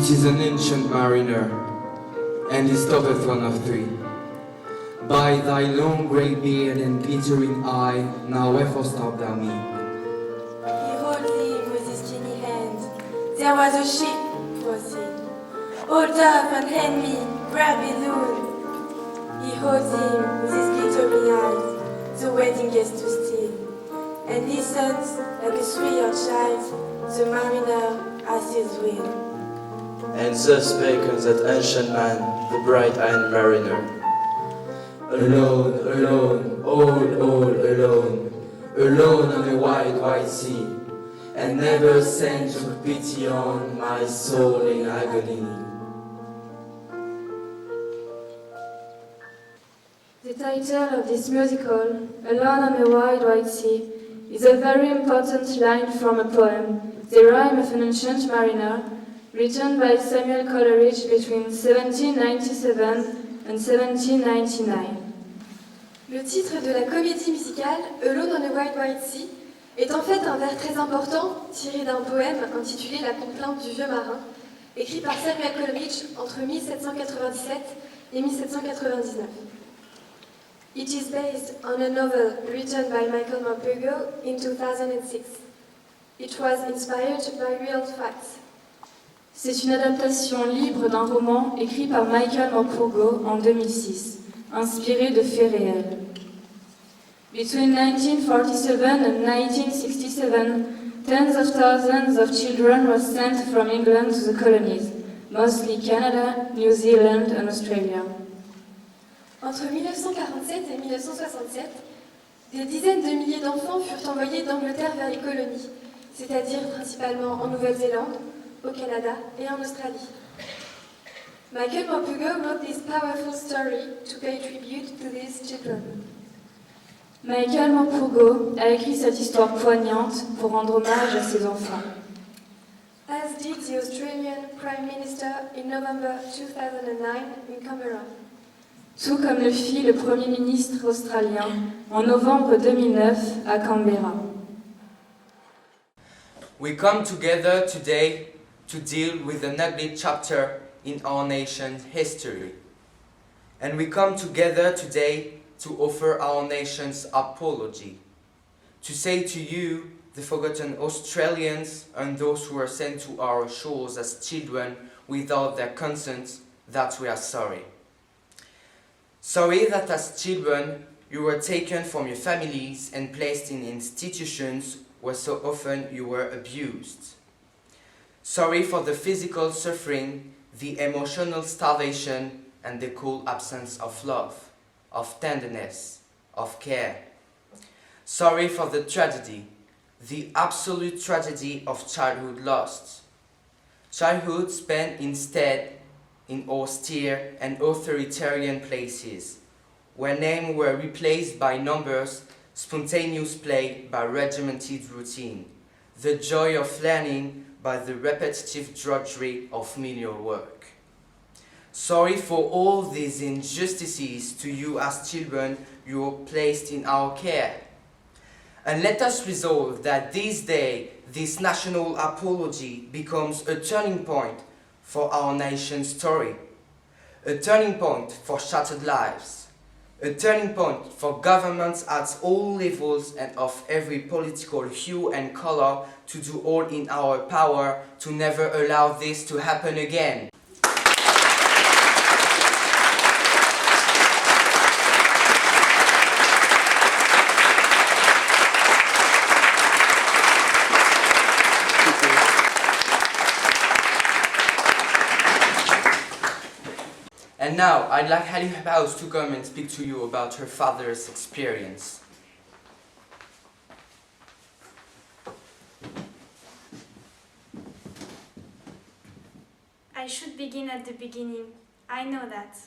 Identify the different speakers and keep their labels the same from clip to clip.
Speaker 1: It is an ancient mariner, and he stoppeth one of three. By thy long grey beard and glittering eye, now wherefore stop thou me?
Speaker 2: Behold thee with his skinny hand. There was a ship, quoth he. Hold up and hand me, grab it loon. He holds him with his glittering eyes, the wedding guest to steal, and listens like a 3-year child, the mariner as his will.
Speaker 3: And thus spake that ancient man, the bright-eyed mariner.
Speaker 1: Alone, alone, all alone, alone on a wide, wide sea, and never sent to pity on my soul in agony.
Speaker 4: The title of this musical, Alone on a Wide, Wide Sea, is a very important line from a poem, The Rime of an Ancient Mariner, written by Samuel Coleridge between 1797 and 1799.
Speaker 2: Le titre de la comédie musicale, Alone on a Wide, Wide Sea, est en fait un vers très important tiré d'un poème intitulé La complainte du vieux marin, écrit par Samuel Coleridge entre 1797 et 1799. It is based on a novel written by Michael Maurois in 2006. It was inspired by real facts.
Speaker 4: C'est une adaptation libre d'un roman écrit par Michael Maurois en 2006, inspiré de faits réels. Between 1947 and 1967, tens of thousands of children were sent from England to the colonies, mostly Canada, New Zealand and Australia.
Speaker 2: Entre 1947 et 1967, des dizaines de milliers d'enfants furent envoyés d'Angleterre vers les colonies, c'est-à-dire principalement en Nouvelle-Zélande, au Canada et en Australie. Michael Maurois wrote this powerful story to pay tribute to these children.
Speaker 4: Michael Maurois a écrit cette histoire poignante pour rendre hommage à ses enfants.
Speaker 2: As did the Australian Prime Minister in November 2009 in Canberra.
Speaker 4: Tout comme le fit le Premier ministre australien en novembre 2009 à Canberra.
Speaker 1: We come together today to deal with an ugly chapter in our nation's history. And we come together today to offer our nation's apology, to say to you, the forgotten Australians and those who were sent to our shores as children without their consent, that we are sorry. Sorry that as children you were taken from your families and placed in institutions where so often you were abused. Sorry for the physical suffering, the emotional starvation, and the cold absence of love, of tenderness, of care. Sorry for the tragedy, the absolute tragedy of childhood lost. Childhood spent instead in austere and authoritarian places, where names were replaced by numbers, spontaneous play by regimented routine, the joy of learning by the repetitive drudgery of menial work. Sorry for all these injustices to you as children you were placed in our care. And let us resolve that this day, this national apology becomes a turning point for our nation's story, a turning point for shattered lives, a turning point for governments at all levels and of every political hue and color to do all in our power to never allow this to happen again. And now, I'd like Ali House to come and speak to you about her father's experience.
Speaker 5: I should begin at the beginning. I know that.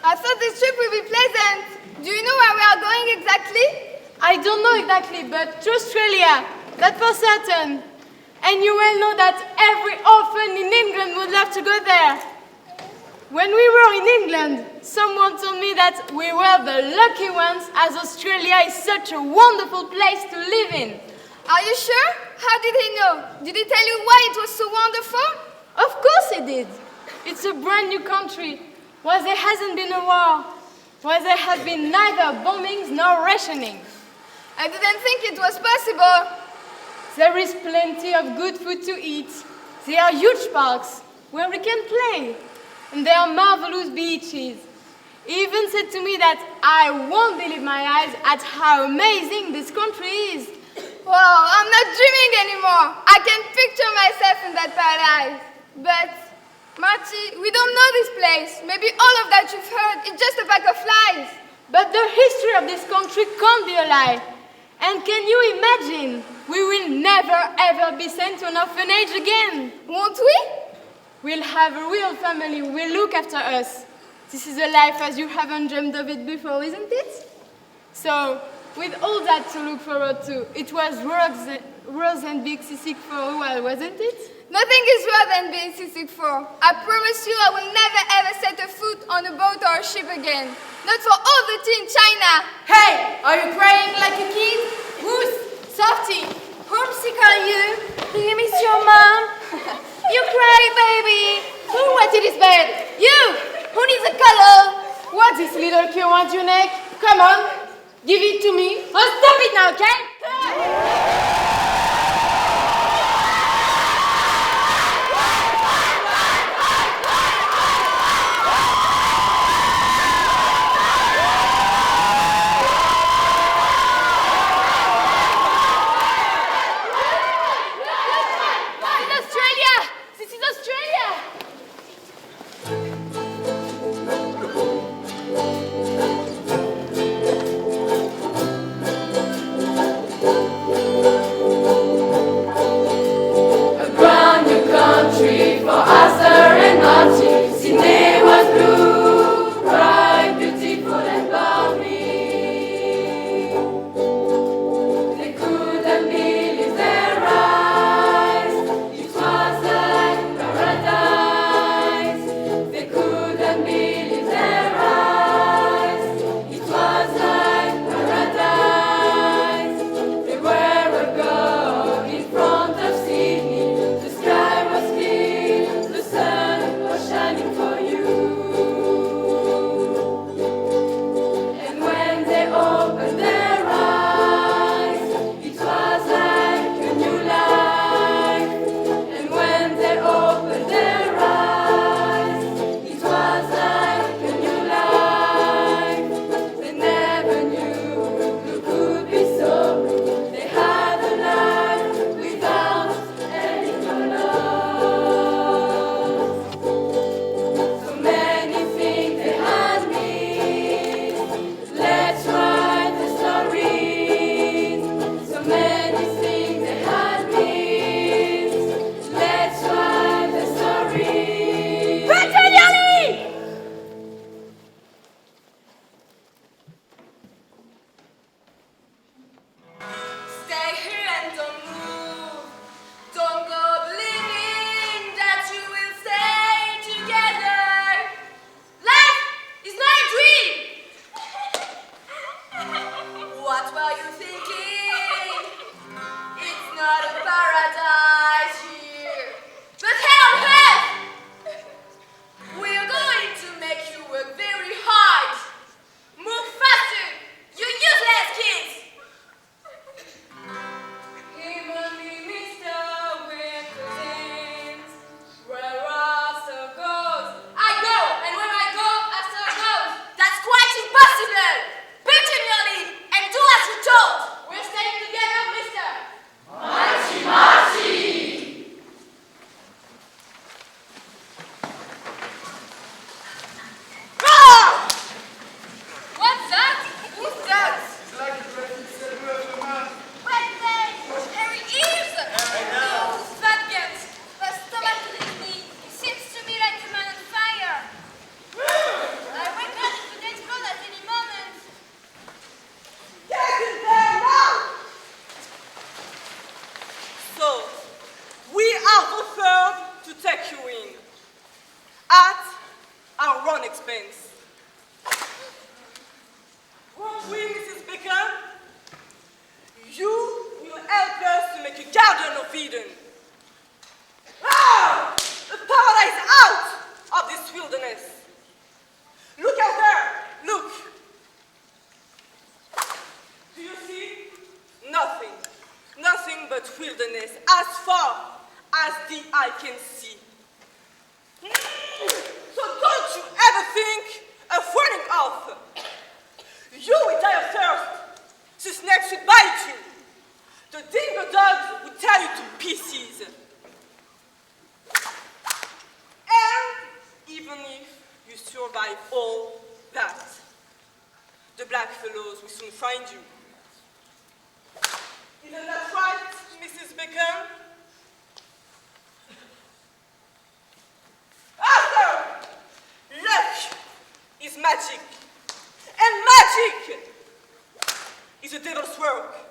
Speaker 6: I thought this trip would be pleasant. Do you know where we are going exactly?
Speaker 7: I don't know exactly, but to Australia, that for certain. And you well know that every orphan in England would love to go there. When we were in England, someone told me that we were the lucky ones, as Australia is such a wonderful place to live in.
Speaker 6: Are you sure? How did he know? Did he tell you why it was so wonderful?
Speaker 7: Of course he did. It's a brand new country, where there hasn't been a war, where there have been neither bombings nor rationing.
Speaker 6: I didn't think it was possible.
Speaker 7: There is plenty of good food to eat. There are huge parks where we can play. And there are marvelous beaches. He even said to me that I won't believe my eyes at how amazing this country is.
Speaker 6: Wow, I'm not dreaming anymore. I can picture myself in that paradise. But, Marty, we don't know this place. Maybe all of that you've heard is just a pack of lies.
Speaker 7: But the history of this country can't be a lie. And can you imagine? We will never ever be sent to an orphanage again.
Speaker 6: Won't we?
Speaker 7: We'll have a real family who will look after us. This is a life as you haven't dreamed of it before, isn't it? So, with all that to look forward to, it was worse than being seasick for a while, wasn't it?
Speaker 6: Nothing is worse than being seasick for. I promise you I will never ever set a foot on a boat or a ship again. Not for all the tea in China.
Speaker 7: Hey, are you crying like a kid? Who's Softy? Homesick are you? Do you miss your mom? You cry, baby. Who wetted his bed? You! Who needs a color? What's this little cue around your neck? Come on, give it to me. Oh, stop it now, okay?
Speaker 8: expense. Won't we, Mrs. Baker? You will help us to make a garden of Eden. Ah! A paradise out of this wilderness. Look out there! Look! Do you see? Nothing. Nothing but wilderness as far as the eye can see. So don't you ever think of running off. You will die of thirst. The snakes will bite you. The dingo dogs will tear you to pieces. And even if you survive all that, the black fellows will soon find you. Isn't that right, Mrs. Baker? Arthur! Luck is magic. And magic is the devil's work.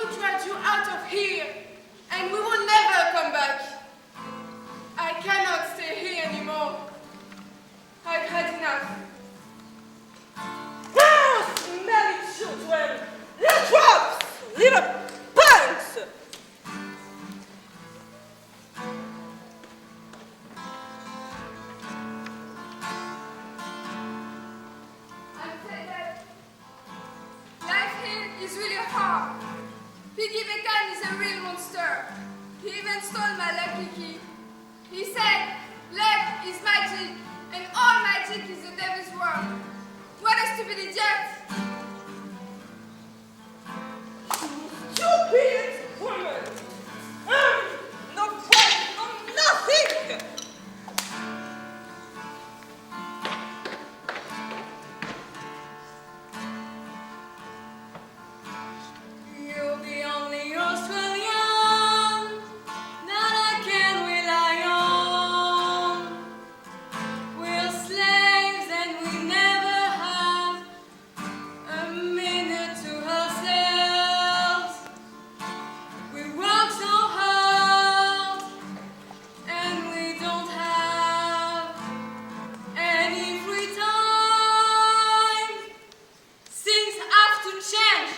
Speaker 7: will drag you out of here, and we will never come back. I cannot stay here anymore. I've had enough.
Speaker 8: Ah, smelly children! Little drops! Little punks!
Speaker 6: I'm fed up. Life here is really hard. Piggy Bacon is a real monster. He even stole my lucky key. He said, luck is magic, and all magic is the devil's work. What a stupid idiot!
Speaker 8: Stupid woman! No bread, no nothing!
Speaker 7: You're the only Australian that I can rely on. We're slaves and we never have a minute to ourselves. We work so hard and we don't have any free time. Things have to change.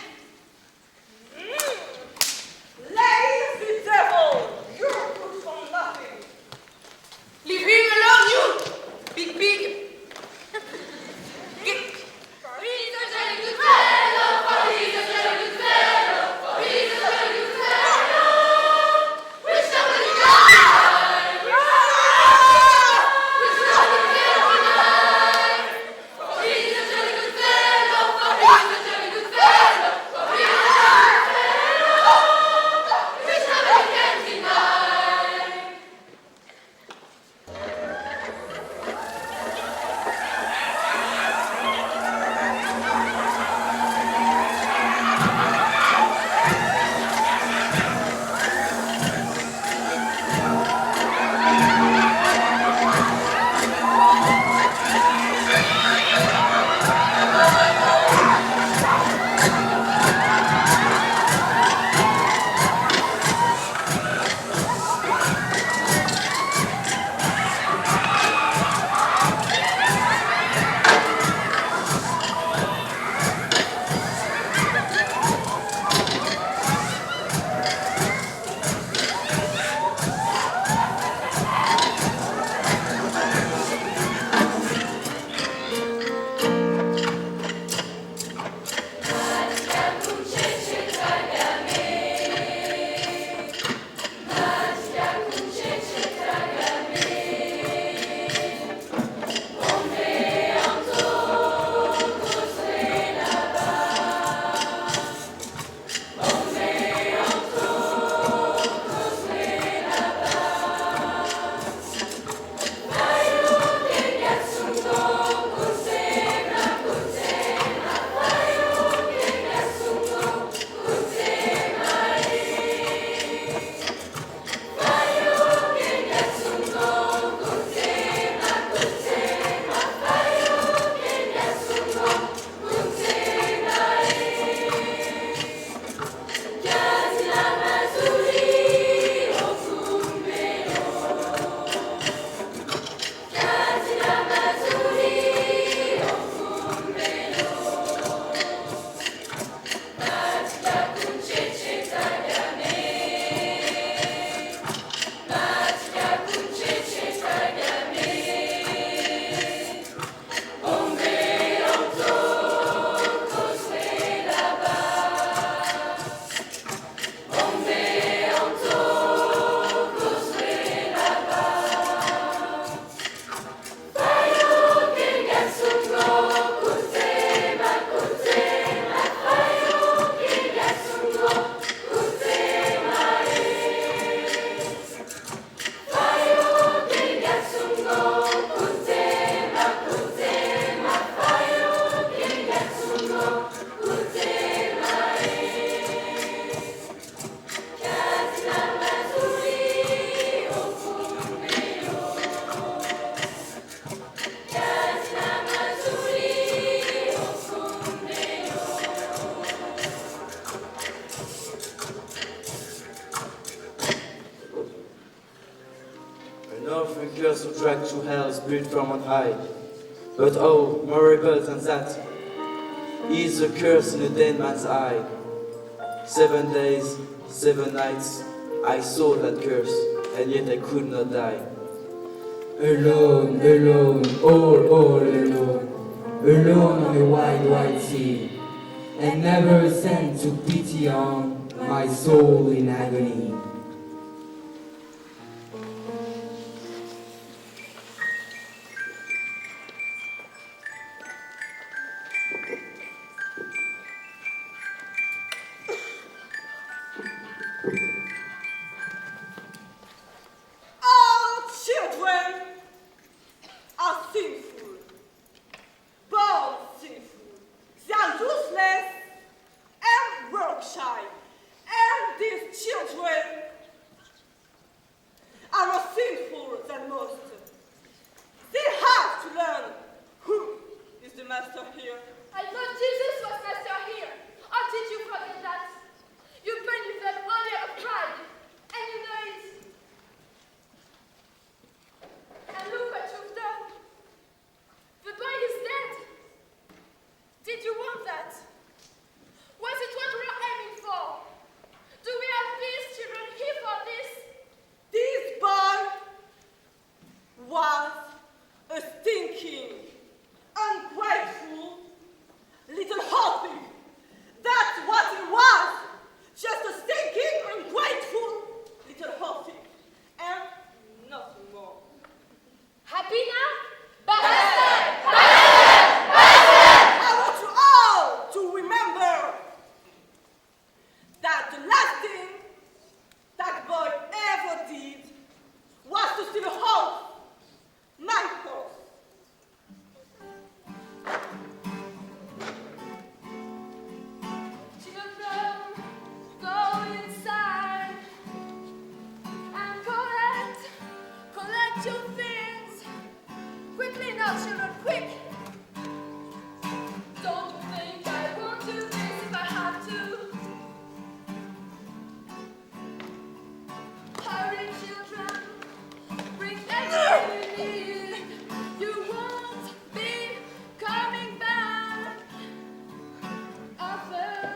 Speaker 8: Lazy devil! You're good for nothing!
Speaker 7: Leave him alone, you! Big pig! He's a jolly good fellow, he's a jolly good fellow, he's a jolly good fellow. Wish somebody died! Wish somebody died! He's a jolly good fellow, he's a jolly good fellow,
Speaker 3: curse who dragged to hell, spirit from on high. But oh, more horrible than that, he is a curse in a dead man's eye. 7 days, 7 nights, I saw that curse, and yet I could not die.
Speaker 9: Alone, alone, all alone, alone on a wide, wide sea, and never sent to pity on my soul in agony.
Speaker 8: All children are sinful, born sinful. They are useless and work shy. And these children are more sinful than most. They have to learn who is the master here.
Speaker 7: I thought Jesus was master here. How did you forget that? You burned them only out of pride, and you know it. And look what you've done. The boy is dead. Did you want that? Was it what we were aiming for? Do we have these children here for this?
Speaker 8: This boy was a stinking, ungrateful little hoppy. That's what he was. Just a stinking, ungrateful little hoppy. And nothing more.
Speaker 7: Happy now?
Speaker 8: I want you all to remember that the last thing that boy ever did was to steal a horse, my horse.
Speaker 7: Children, go inside and collect your things. Quickly now, children, quick! Don't think I won't do this if I have to. Hurry, children, bring everything you need. You won't be coming back often.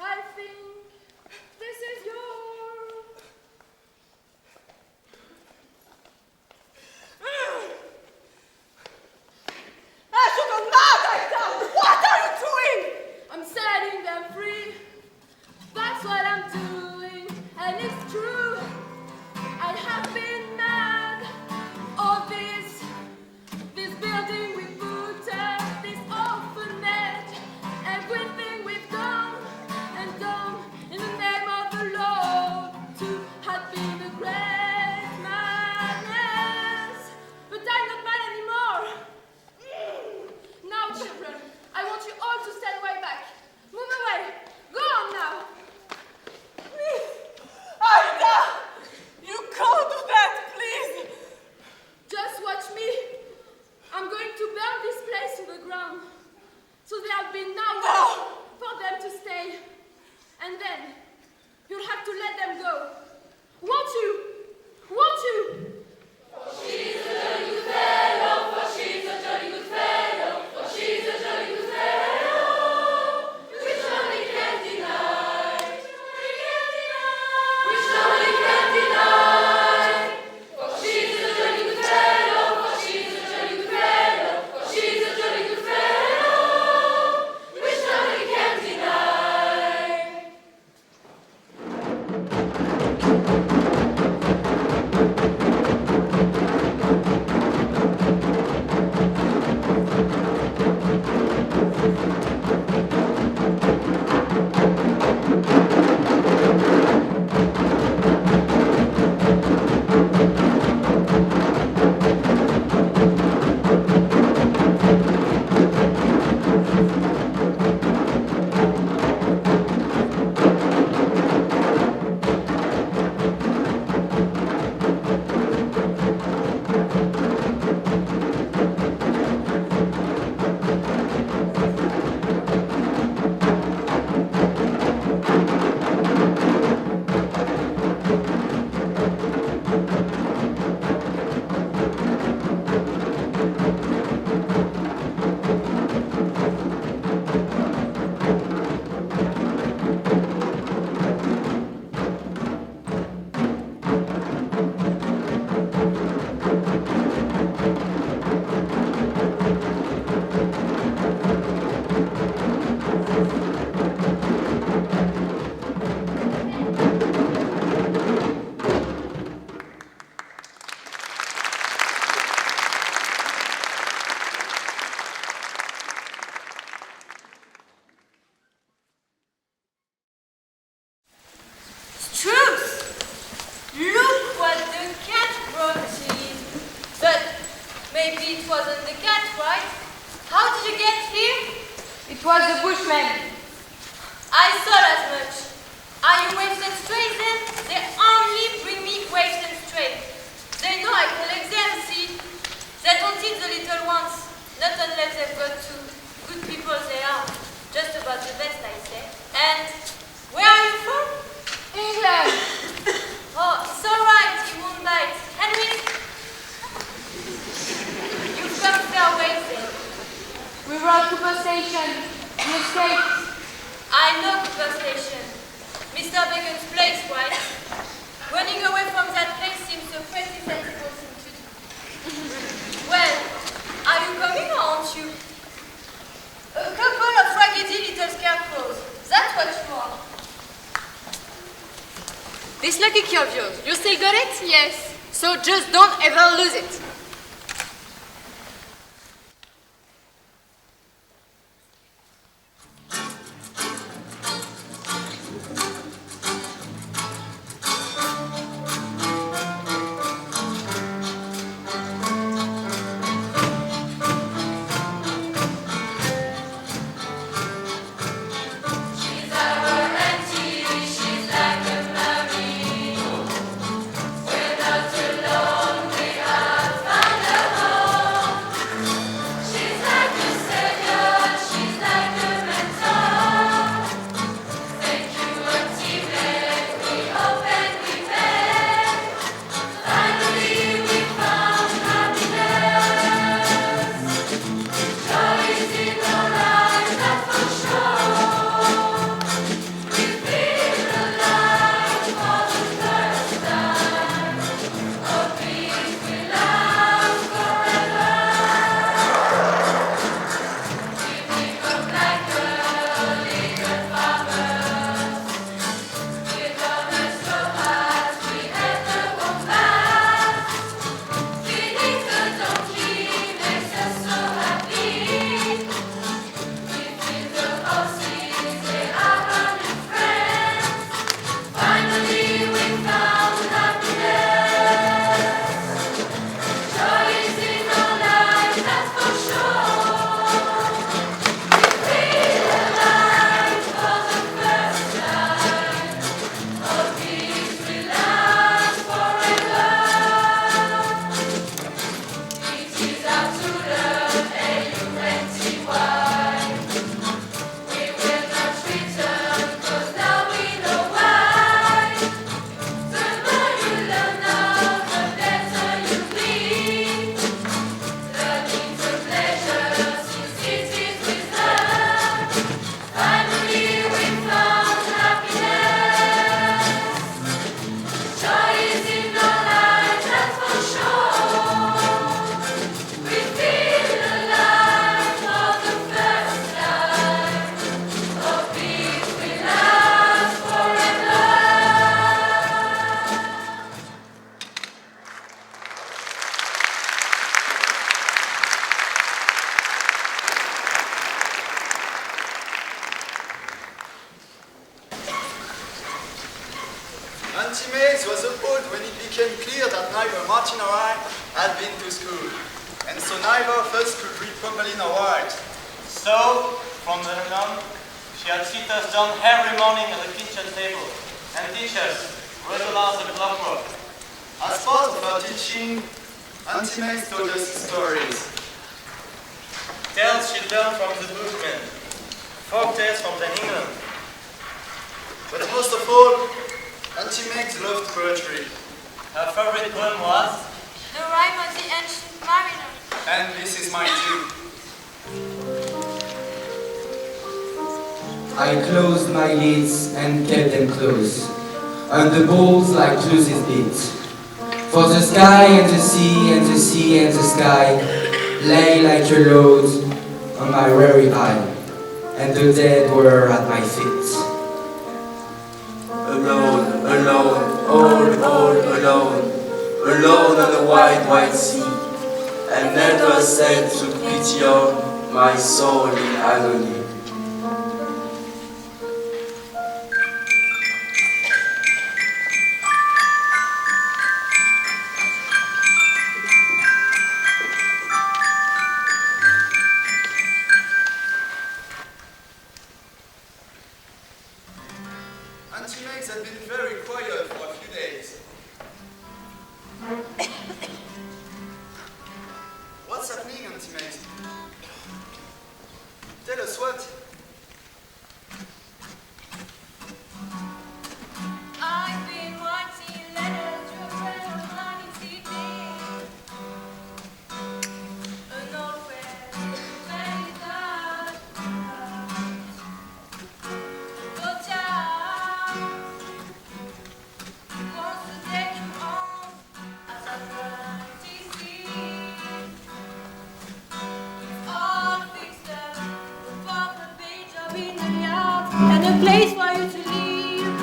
Speaker 7: I think this is yours.
Speaker 8: I should have not like that. What are you doing?
Speaker 7: I'm setting them free. That's what I'm doing, and it's true. I have been mad. All this building we put up, this orphanage, everything we've done and done in the name of the Lord to have been a great madness. But I'm not mad anymore. Now, children, I want you all to stand way back. Move away. Go on now.
Speaker 8: Aida, you can't do that, please.
Speaker 7: Just watch me. I'm going to burn this place to the ground. So there'll be nowhere for them to stay. And then you'll have to let them go. Won't you? Won't you? bushmen. I thought as much. Are you waves and strays then? They only bring me waves and strays. They know I collect them, see? They don't eat the little ones, not unless they've got to. Good people they are, just about the best, I say. And where are you from?
Speaker 6: England.
Speaker 7: Oh, it's all right, he won't bite. Henry? You've come fair ways then.
Speaker 6: We were at Cooper Station. We escaped.
Speaker 7: I know Cooper Station. Mr. Bacon's place, right? Running away from that place seems a pretty sensible thing to do. Well, are you coming or aren't you? A couple of raggedy little scarecrows. That's what you are.
Speaker 6: This lucky key of yours, you still got it? Yes. So just don't ever lose it.
Speaker 10: Antimates was appalled when it became clear that neither Martin nor I had been to school, and so neither of us could read properly nor write.
Speaker 11: So, from then on, she had sit us down every morning at the kitchen table and teach us regulars and clockwork.
Speaker 10: As part of her teaching, Antimates told us stories.
Speaker 11: Tales she learned from the Bushmen, folk tales from the England.
Speaker 10: But most of all, Antimates loved poetry.
Speaker 11: Her favorite poem was
Speaker 7: The Rime of the Ancient Mariner.
Speaker 10: And this is mine too.
Speaker 1: I closed my lids and kept them closed, and the balls like Cluse's beat. For the sky and the sea and the sea and the sky lay like a load on my weary eye, and the dead were at my feet.
Speaker 3: Alone, alone, all alone, alone on the wide, wide sea, and never said to pity on my soul in agony.
Speaker 10: Musiques has been very quiet for a few days. What's happening, Musiques? Tell us what?
Speaker 7: I've been writing letters to a friend of mine in Sydney. An old friend, very dark. But wants to take you home as a fantasy. It's all fixed up, a proper page up in the yard, and a place for you to live.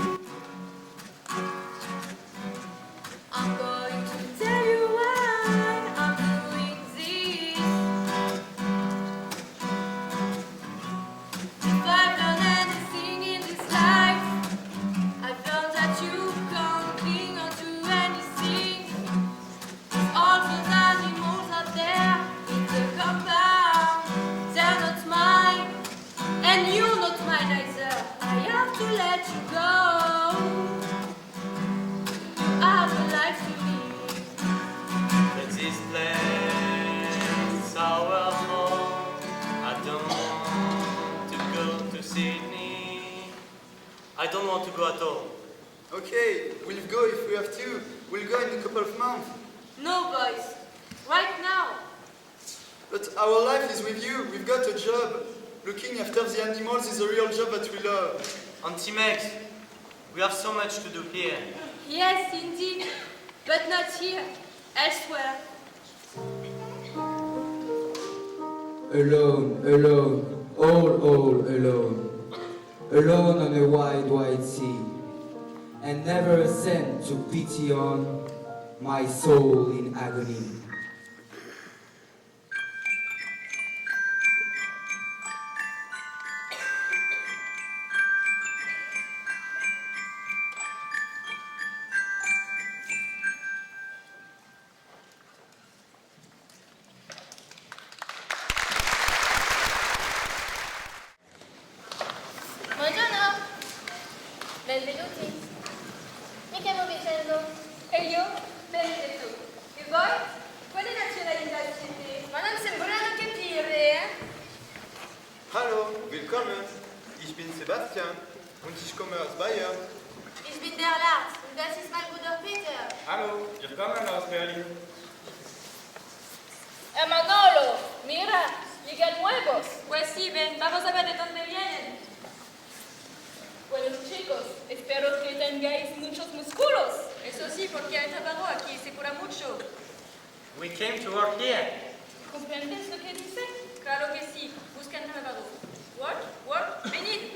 Speaker 7: I'm going to tell you why I'm doing this. If I've learned anything in this life, I've learned that you can't cling onto anything. There's all those animals out there in the compound. They're not mine, and you're not mine either. I have to let you go. You have a life to live.
Speaker 11: But this place, our home, I don't want to go to Sydney. I don't want to go at all.
Speaker 10: Okay, we'll go if we have to. We'll go in a couple of months.
Speaker 7: No, boys. Right now.
Speaker 10: But our life is with you. We've got a job. Looking after the animals is a real job that we love.
Speaker 11: Auntie Megs, we have so much to do here.
Speaker 7: Yes, indeed. But not here. Elsewhere.
Speaker 9: Alone, alone, all alone. Alone on a wide, wide sea. And never a cent to pity on my soul in agony.
Speaker 7: Buongiorno. Benvenuti. Mi chiamo Vincenzo.
Speaker 6: E io? Benedetto. E voi? Quale nazionalità siete?
Speaker 7: Ma non sembrano capire.
Speaker 10: Hallo, willkommen. Ich bin Sebastian und ich komme aus Bayern.
Speaker 7: Ich bin der Lars und das ist mein Bruder Peter.
Speaker 11: Hallo, wir kommen aus Berlin.
Speaker 7: Manolo, mira, llegan nuevos.
Speaker 6: Pues sí, ven, vamos a ver de dónde vienen.
Speaker 7: Buenos chicos, espero que tengáis muchos músculos.
Speaker 6: Eso sí, porque hay trabajo aquí, se cura mucho.
Speaker 11: We came to work here.
Speaker 7: ¿Comprendes lo que dice?
Speaker 6: Claro que sí, buscan trabajo. Work, work, venid.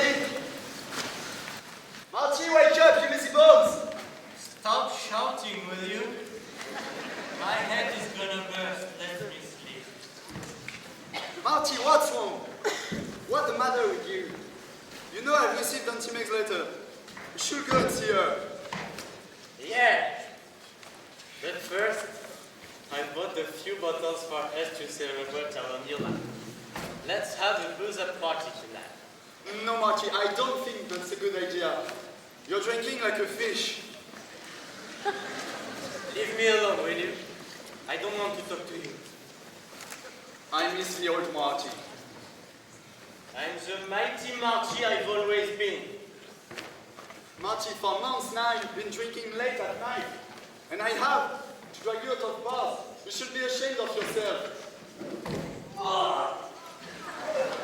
Speaker 10: Marty! Marty, wake up, you lazy bones!
Speaker 11: Stop shouting, will you? My head is gonna burst. Let me sleep.
Speaker 10: Marty, what's wrong? What's the matter with you? You know I've received Auntie Meg's letter. You should go and see her.
Speaker 11: Yeah. But first, I bought a few bottles for us to celebrate our new life. Let's have a boozer party tonight.
Speaker 10: No, Marty, I don't think that's a good idea. You're drinking like a fish.
Speaker 11: Leave me alone, will you? I don't want to talk to you.
Speaker 10: I miss the old Marty.
Speaker 11: I'm the mighty Marty I've always been.
Speaker 10: Marty, for months now you've been drinking late at night. And I have to drag you out of bars. You should be ashamed of yourself.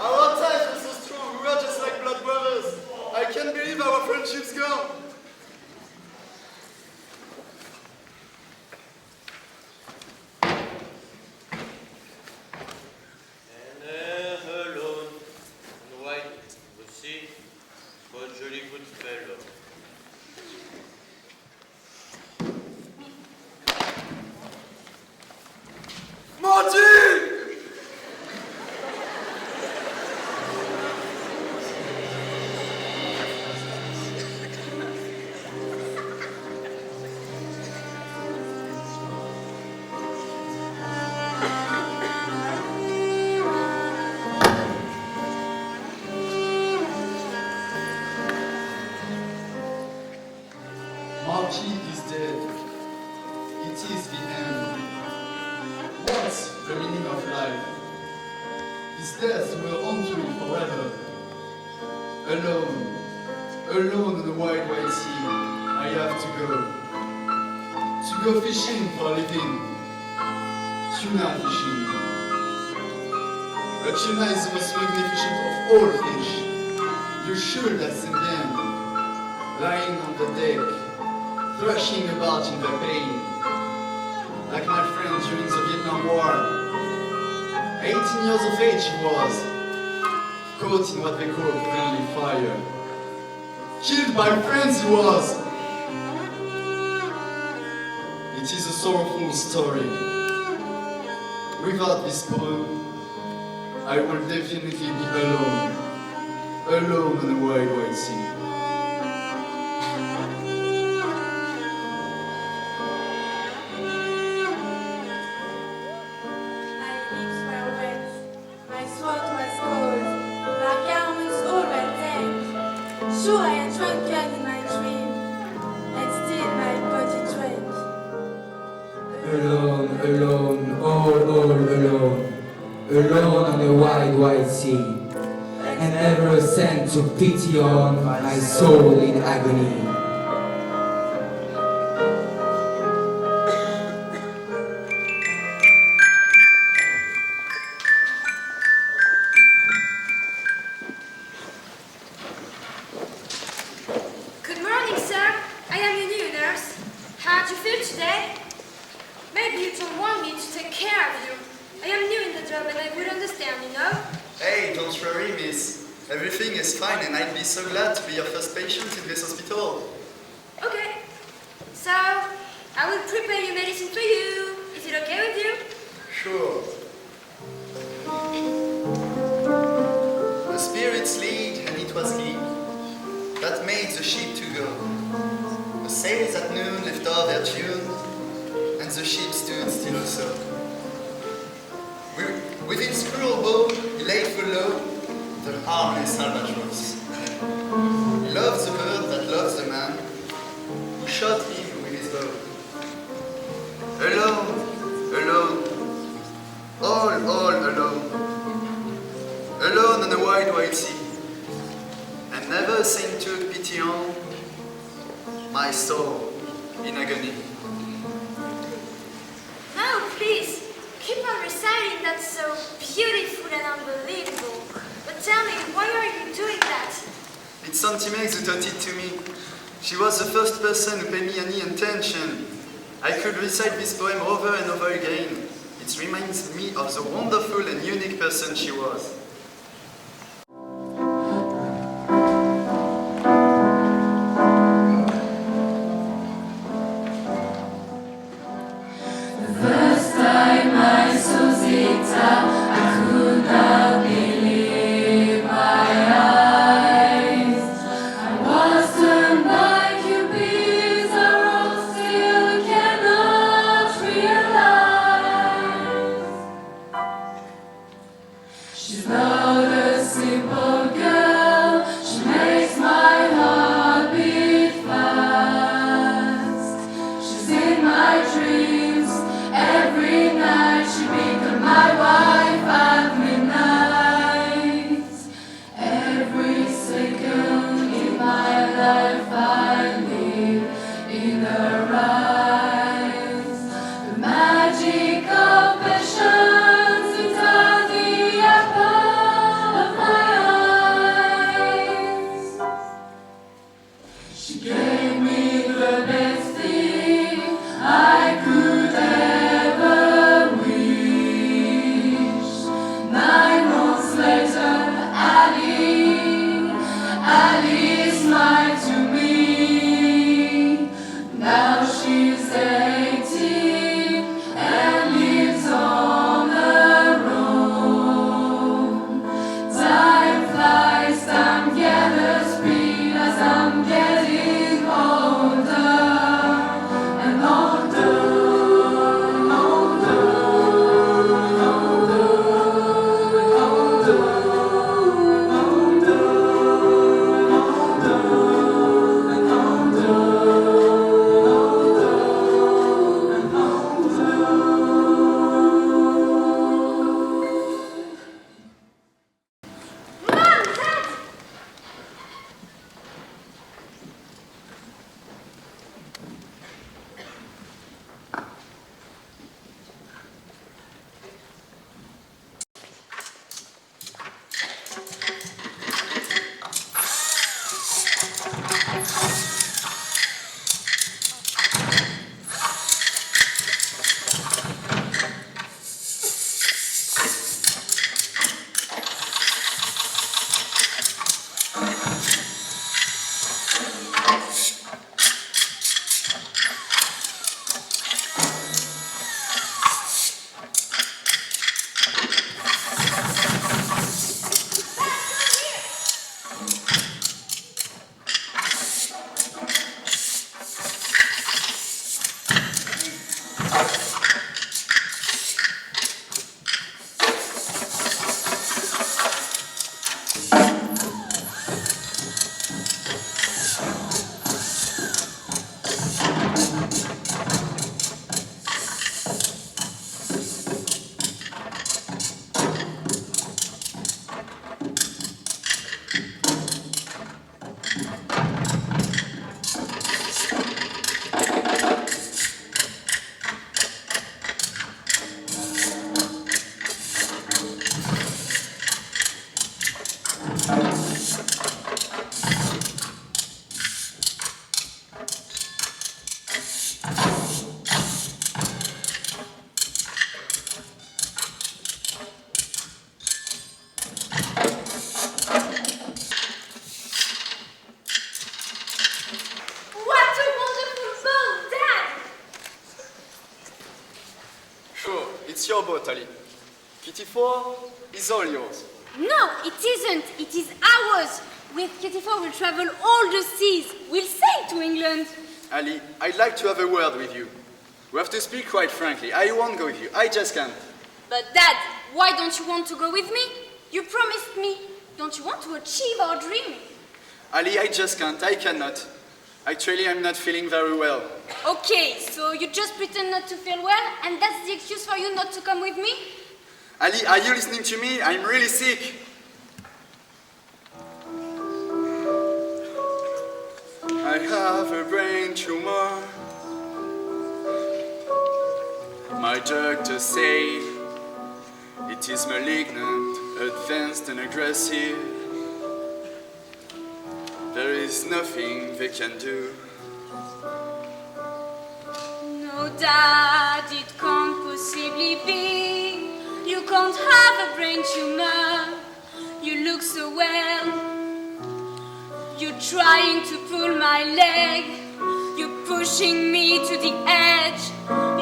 Speaker 10: Our ties were so strong, we were just like blood brothers. I can't believe our friendship's gone.
Speaker 11: Alone and white, vous see, what jolly good fellow.
Speaker 10: Marty! Marty is dead. It is the end. What's the meaning of life? His death will haunt me forever. Alone, alone on the wide, wide sea, I have to go. To go fishing for a living. Tuna fishing. A tuna is the most magnificent of all fish. You should have seen them, lying on the deck, thrashing about in their pain, like my friend during the Vietnam War. 18 years of age he was, caught in what they call friendly fire. Killed by friends he was. It is a sorrowful story. Without this poem, I will definitely be alone. Alone on the wide, wide sea.
Speaker 12: Sure, I had drunken in my dream, and still my body drank.
Speaker 9: Alone, alone, all alone. Alone on the wide, wide sea. And never a cent to pity on my soul in agony.
Speaker 7: Good morning, sir. I am your new nurse. How do you feel today? Maybe you don't want me to take care of you. I am new in the job and I would understand, you know?
Speaker 10: Hey, don't worry, miss. Everything is fine and I'd be so glad to be your first patient in this hospital.
Speaker 7: Okay. So, I will prepare your medicine for you. Is it okay with you?
Speaker 10: Sure. The spirits lead and it was he that made the ship to go. The sails at noon left off their tune and the ship stood still also. With its cruel bow he laid full low the harmless albatross. He loves the bird that loves the man who shot him with his bow. Alone, alone, all alone. Alone on a wide, wide sea, and never a saint took pity on my soul in agony.
Speaker 7: No, please. Keep on reciting, that's so beautiful and unbelievable. But tell me, why are you doing that?
Speaker 10: It's Auntie Meg who taught it to me. She was the first person who paid me any attention. I could recite this poem over and over again. It reminds me of the wonderful and unique person she was.
Speaker 4: life I live in her eyes. The magic of passions into the apple of my eyes. She gave me the best thing I could ever wish. 9 months later, Ali smiled to me. Now she's 18 and lives on her own. Time flies, time gathers speed as I'm getting older and older, older, older, older, older.
Speaker 13: It's your boat, Ali. Kitty 4 is all yours.
Speaker 7: No, it isn't. It is ours. With Kitty 4, we'll travel all the seas. We'll sail to England.
Speaker 13: Ali, I'd like to have a word with you. We have to speak quite frankly. I won't go with you. I just can't.
Speaker 7: But Dad, why don't you want to go with me? You promised me. Don't you want to achieve our dream?
Speaker 13: Ali, I just can't. I cannot. Actually, I'm not feeling very well.
Speaker 7: Okay, so you just pretend not to feel well, and that's the excuse for you not to come with me?
Speaker 13: Ali, are you listening to me? I'm really sick. I have a brain tumor. My doctors say it is malignant, advanced and aggressive. There is nothing they can do.
Speaker 7: No, Dad, it can't possibly be. You can't have a brain tumor. You look so well. You're trying to pull my leg. You're pushing me to the edge.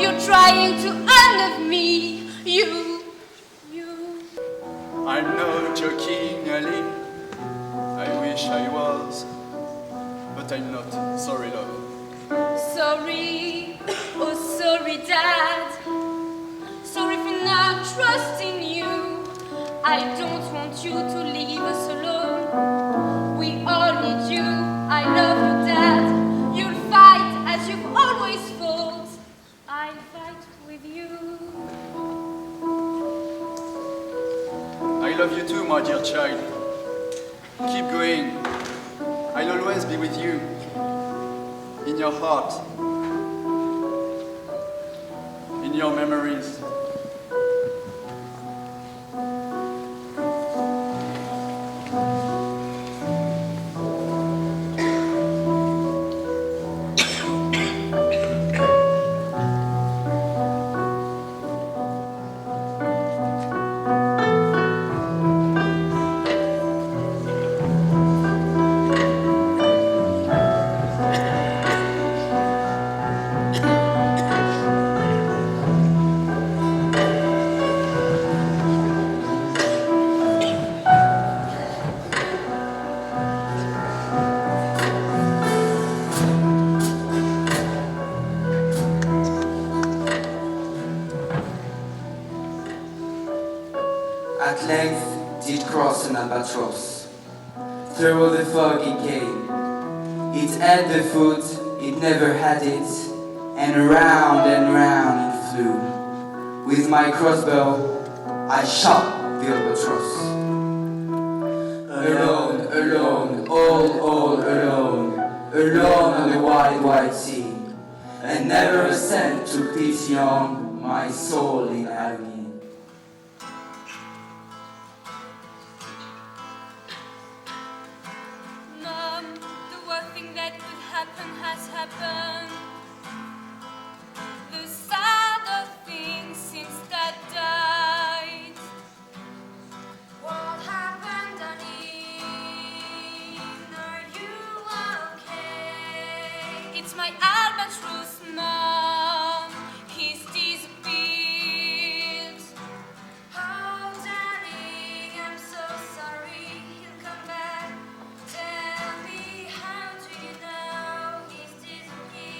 Speaker 7: You're trying to unlove me.
Speaker 13: I'm not joking, Ali. I wish I was, but I'm not. Sorry, love.
Speaker 7: Sorry, oh sorry, Dad. Sorry for not trusting you. I don't want you to leave us alone. We all need you. I love you, Dad. You'll fight as you've always fought. I'll fight with you.
Speaker 13: I love you too, my dear child. Keep going. I I'll always be with you, in your heart, in your memories.
Speaker 9: At length did cross an albatross. Through the fog it came. It had the foot, it never had it, and round it flew. With my crossbow, I shot the albatross. Alone, alone, all alone, alone on the wide, wide sea, and never a cent took pity on my soul in agony.
Speaker 7: Mom, the worst thing that could happen has happened. The sadder thing since Dad died. What happened, Danny? Are you okay? It's my albatross, Mom. He's disappeared. Oh, Danny, I'm so sorry. He'll come back. Tell me, how do you know he's disappeared?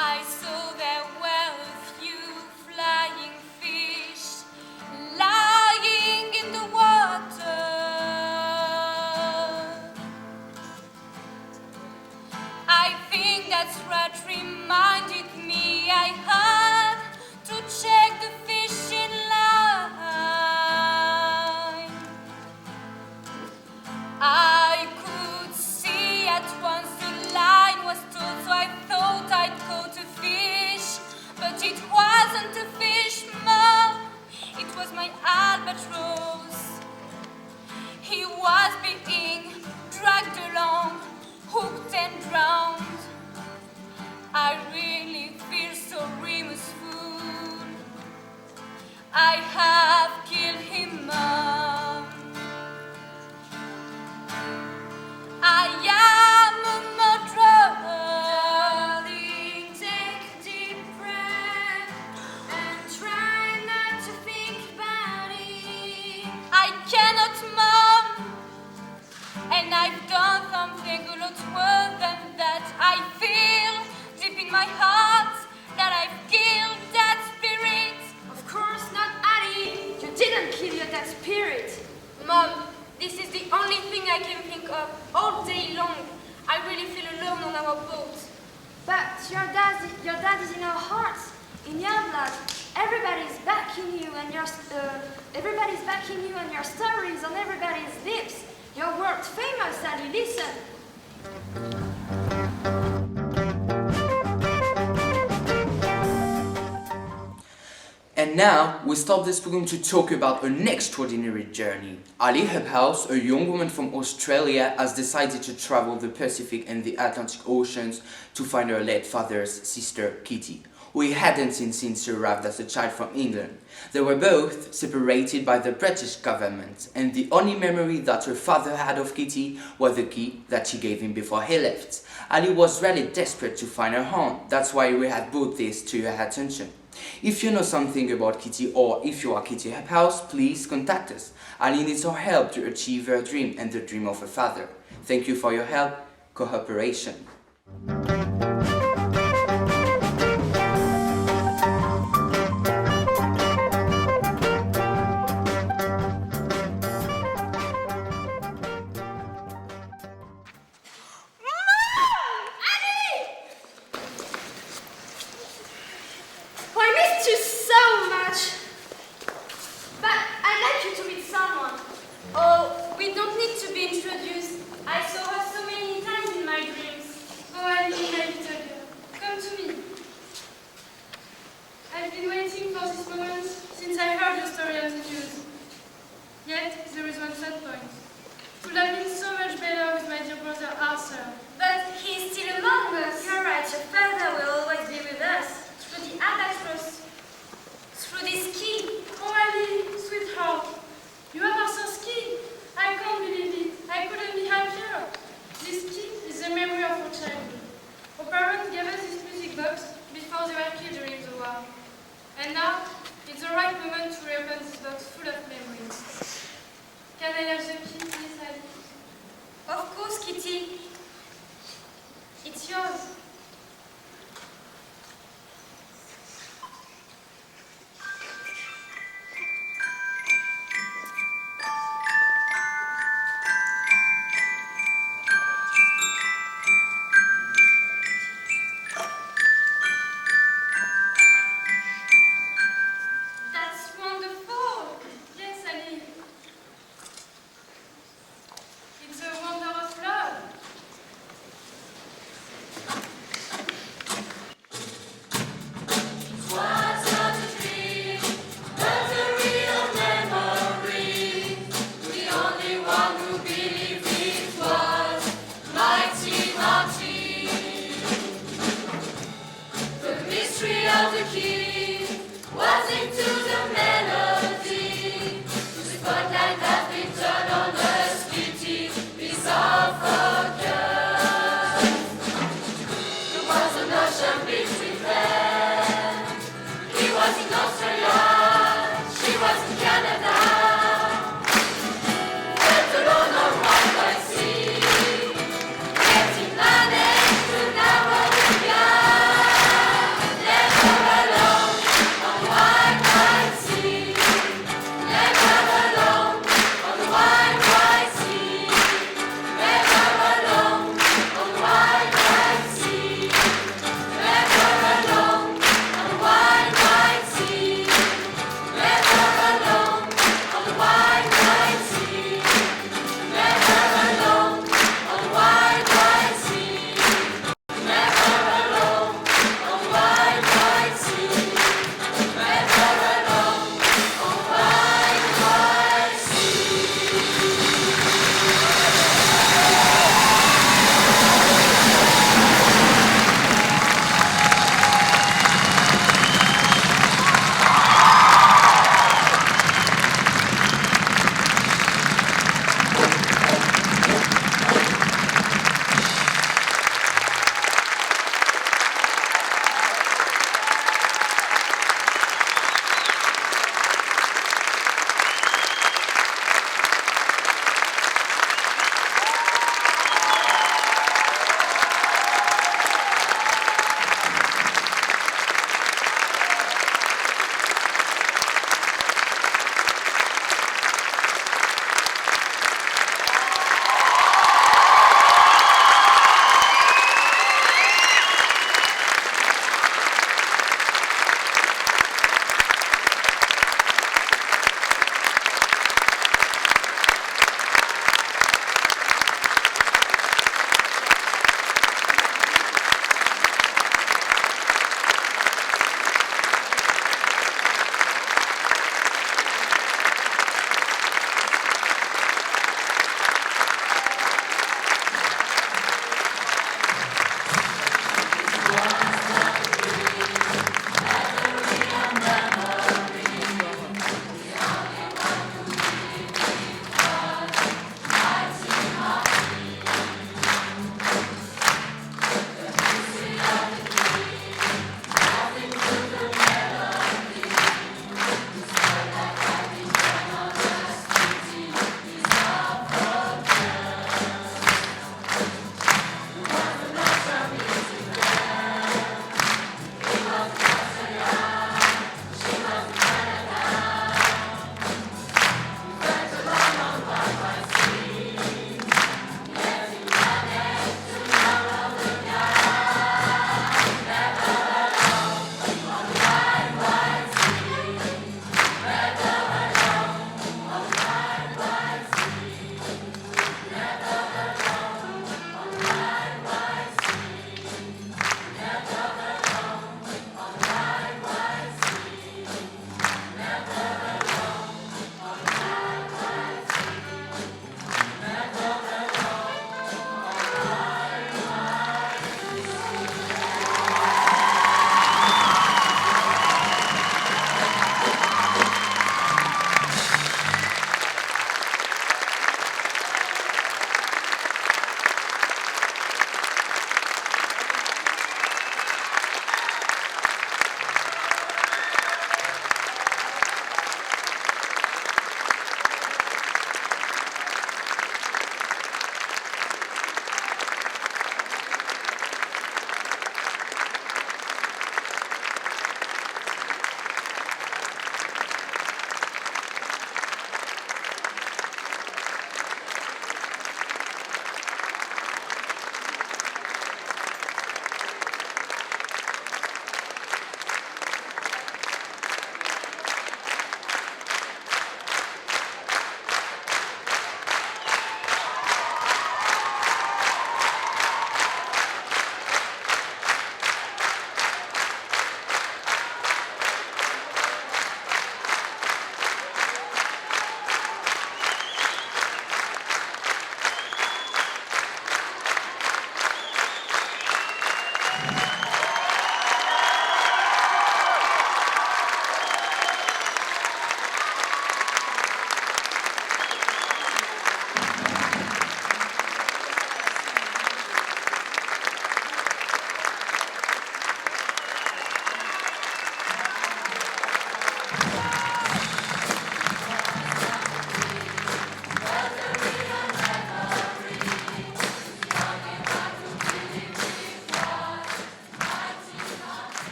Speaker 7: I saw there were a few flying fish lying in the water. I think that's what reminded me I had to check the fish in line. I could see at once the line was taut, so I thought I'd caught a fish, but it wasn't a fish, Mom. It was my albatross. He was being dragged along, hooked and drowned. I really feel so remorseful. I have killed him, Mom. I am a murderer. Darling, take a deep breath and try not to think about it. I cannot, Mom. And I've done something a lot worse than that. I feel deep in my heart that I've killed that spirit. Of course not, Addie. You didn't kill that spirit. Mom, this is the only thing I can think of all day long. I really feel alone on our boat. But your dad is in our hearts, in your blood. Everybody's backing you and your stories on everybody's lips. You're world famous, Addie. Listen.
Speaker 1: And now we stop this program to talk about an extraordinary journey. Ali Hubhouse, a young woman from Australia, has decided to travel the Pacific and the Atlantic Oceans to find her late father's sister, Kitty, who he hadn't seen since she arrived as a child from England. They were both separated by the British government, and the only memory that her father had of Kitty was the key that she gave him before he left. Ali was really desperate to find her home. That's why we have brought this to your attention. If you know something about Kitty, or if you are Kitty Hubhouse, please contact us. Ali needs our help to achieve her dream and the dream of her father. Thank you for your help, cooperation.
Speaker 7: I missed you so
Speaker 14: waiting for this moment since I heard your story on the news. Yet, there is one sad point. It would have been so much better with my dear brother Arthur.
Speaker 5: But he is still among us. You're right, your father will always be with us. Through the albatross. Through this key.
Speaker 14: Oh, Ali, sweetheart. You have Arthur's key. I can't believe it. I couldn't be happier. This key is the memory of our childhood. Our parents gave us this music box before they were killed during the war. And now, it's the right moment to reopen this box full of memories. Can I have the key, please, Ali?
Speaker 5: Of course, Kitty.
Speaker 14: It's yours.